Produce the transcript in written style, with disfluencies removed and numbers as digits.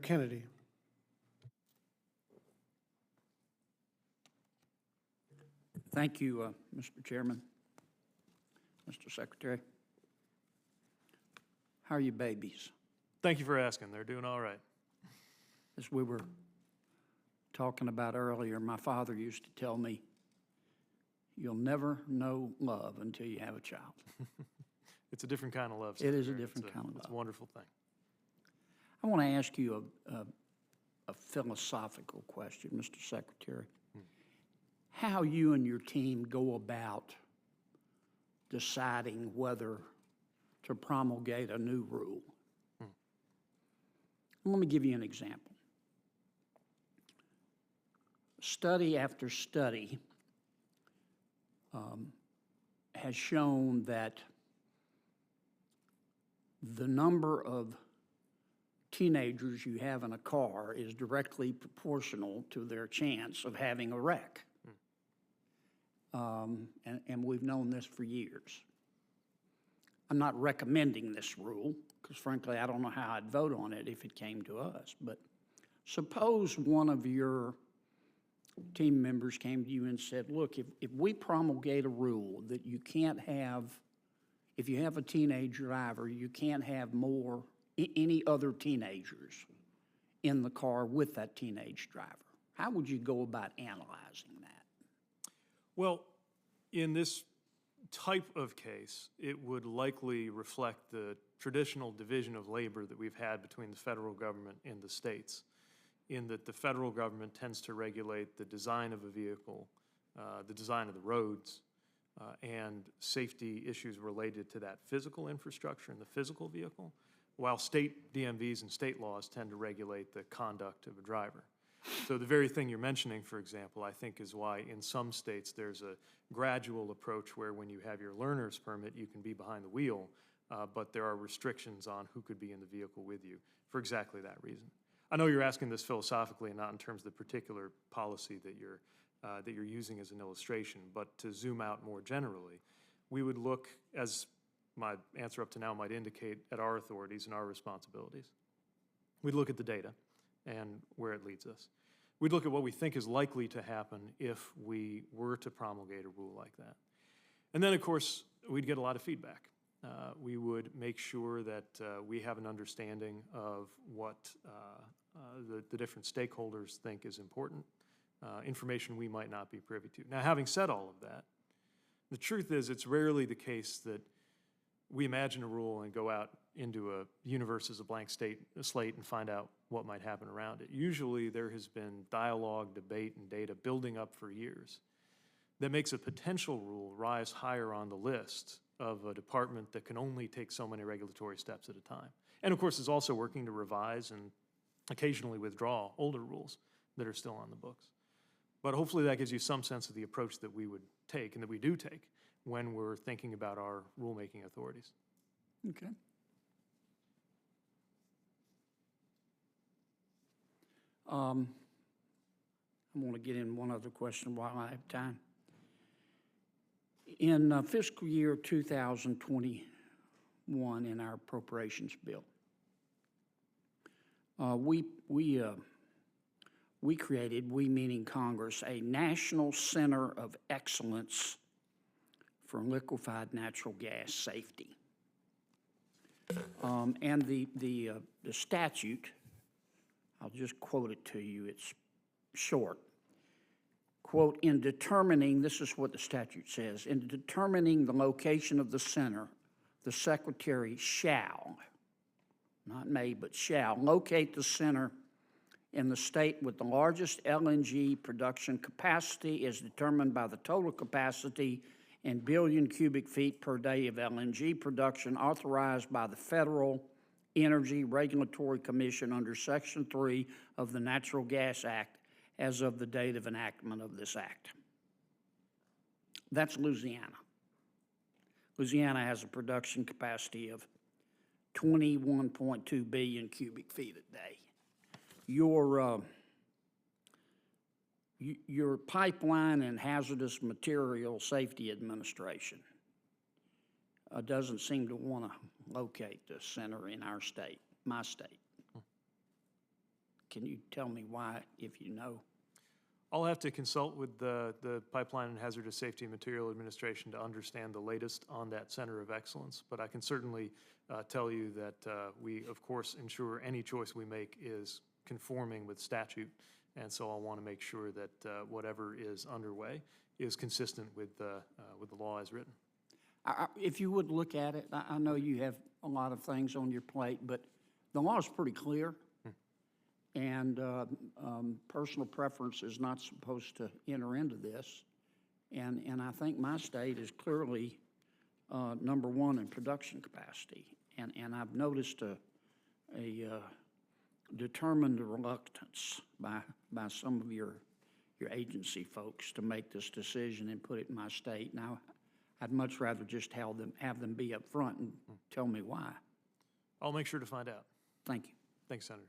Kennedy. Thank you, Mr. Chairman, Mr. Secretary. How are your babies? Thank you for asking. They're doing all right. As we were talking about earlier, my father used to tell me, you'll never know love until you have a child. It's a different kind of love. It is a Secretary. different kind of It's a love. wonderful thing. I want to ask you a philosophical question, Mr. Secretary. How you and your team go about deciding whether to promulgate a new rule. Let me give you an example. Study after study has shown that the number of teenagers you have in a car is directly proportional to their chance of having a wreck. And we've known this for years. I'm not recommending this rule, because frankly, I don't know how I'd vote on it if it came to us. But suppose one of your team members came to you and said, look, if we promulgate a rule that you can't have, if you have a teenage driver, you can't have any other teenagers in the car with that teenage driver. How would you go about analyzing that? Well, in this type of case, it would likely reflect the traditional division of labor that we've had between the federal government and the states, in that the federal government tends to regulate the design of a vehicle, the design of the roads, and safety issues related to that physical infrastructure and the physical vehicle, while state DMVs and state laws tend to regulate the conduct of a driver. So the very thing you're mentioning, for example, I think is why in some states there's a gradual approach where when you have your learner's permit, you can be behind the wheel, but there are restrictions on who could be in the vehicle with you for exactly that reason. I know you're asking this philosophically and not in terms of the particular policy that you're using as an illustration, but to zoom out more generally, we would look, as my answer up to now might indicate, at our authorities and our responsibilities. We'd look at the data and where it leads us. We'd look at what we think is likely to happen if we were to promulgate a rule like that. And then, of course, we'd get a lot of feedback. We would make sure that we have an understanding of what the different stakeholders think is important, information we might not be privy to. Now, having said all of that, the truth is it's rarely the case that we imagine a rule and go out into a universe as a blank slate and find out what might happen around it. Usually there has been dialogue, debate, and data building up for years that makes a potential rule rise higher on the list of a department that can only take so many regulatory steps at a time. And of course is also working to revise and occasionally withdraw older rules that are still on the books. But hopefully that gives you some sense of the approach that we would take and that we do take when we're thinking about our rulemaking authorities. Okay. I want to get in one other question while I have time. In fiscal year 2021, in our appropriations bill, we created, we meaning Congress, a National Center of Excellence for Liquefied Natural Gas Safety. And the statute, I'll just quote it to you, it's short. Quote, in determining, this is what the statute says, in determining the location of the center, the Secretary shall, not may, but shall, locate the center in the state with the largest LNG production capacity as determined by the total capacity in billion cubic feet per day of LNG production authorized by the Federal Energy Regulatory Commission under Section 3 of the Natural Gas Act as of the date of enactment of this act. That's Louisiana. Louisiana has a production capacity of 21.2 billion cubic feet a day. Your Pipeline and Hazardous Material Safety Administration doesn't seem to want to locate the center in our state, my state. Can you tell me why, if you know? I'll have to consult with the Pipeline and Hazardous Safety and Material Administration to understand the latest on that Center of Excellence, but I can certainly tell you that we, of course, ensure any choice we make is conforming with statute, and so I'll want to make sure that whatever is underway is consistent with the law as written. If you would look at it, I know you have a lot of things on your plate, but the law is pretty clear. And personal preference is not supposed to enter into this. And I think my state is clearly number one in production capacity. And I've noticed a determined reluctance by some of your agency folks to make this decision and put it in my state. Now, I'd much rather just have them be up front and tell me why. I'll make sure to find out. Thank you. Thanks, Senator.